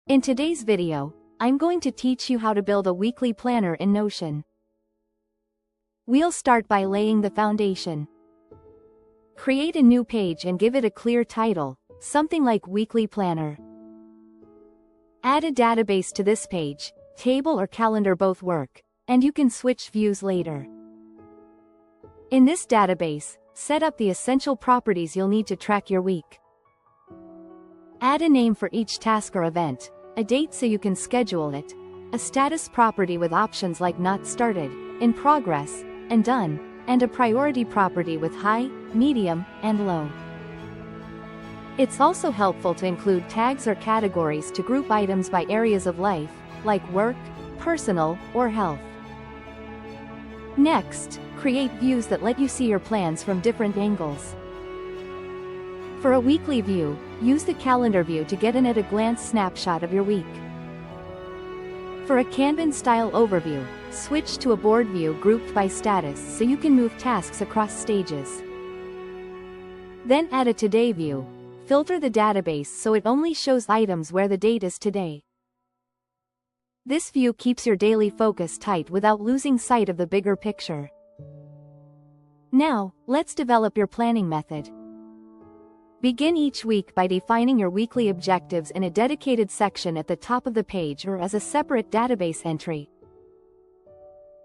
In today's video, I'm going to teach you how to build a weekly planner in Notion. We'll start by laying the foundation. Create a new page and give it a clear title, something like Weekly Planner. Add a database to this page, table or calendar both work, and you can switch views later. In this database, set up the essential properties you'll need to track your week. Add a name for each task or event, a date so you can schedule it, a status property with options like Not Started, In Progress, and Done, and a priority property with High, Medium, and Low. It's also helpful to include tags or categories to group items by areas of life, like work, personal, or health. Next, create views that let you see your plans from different angles. For a weekly view, use the calendar view to get an at-a-glance snapshot of your week. For a Kanban-style overview, switch to a board view grouped by status so you can move tasks across stages. Then add a Today view. Filter the database so it only shows items where the date is today. This view keeps your daily focus tight without losing sight of the bigger picture. Now, let's develop your planning method. Begin each week by defining your weekly objectives in a dedicated section at the top of the page or as a separate database entry.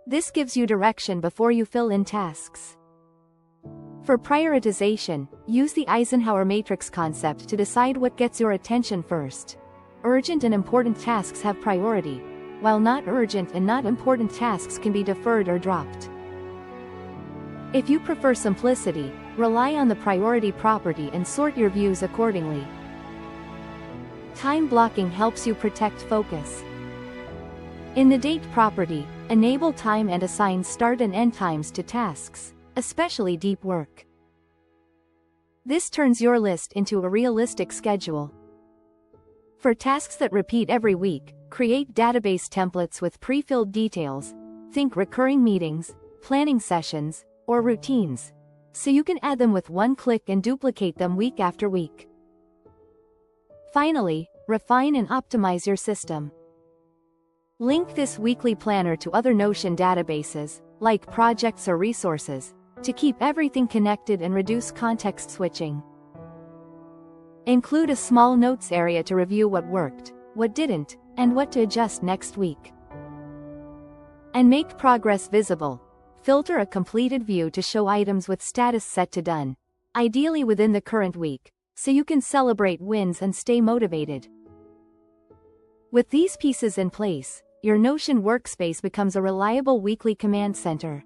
This gives you direction before you fill in tasks. For prioritization, use the Eisenhower matrix concept to decide what gets your attention first. Urgent and important tasks have priority, while not urgent and not important tasks can be deferred or dropped. If you prefer simplicity, rely on the priority property and sort your views accordingly. Time blocking helps you protect focus. In the date property, enable time and assign start and end times to tasks, especially deep work. This turns your list into a realistic schedule. For tasks that repeat every week, create database templates with pre-filled details, think recurring meetings, planning sessions, or routines, so you can add them with one click and duplicate them week after week. Finally, refine and optimize your system. Link this weekly planner to other Notion databases, like projects or resources, to keep everything connected and reduce context switching. Include a small notes area to review what worked, what didn't, and what to adjust next week. And make progress visible. Filter a completed view to show items with status set to Done, ideally within the current week, so you can celebrate wins and stay motivated. With these pieces in place, your Notion workspace becomes a reliable weekly command center.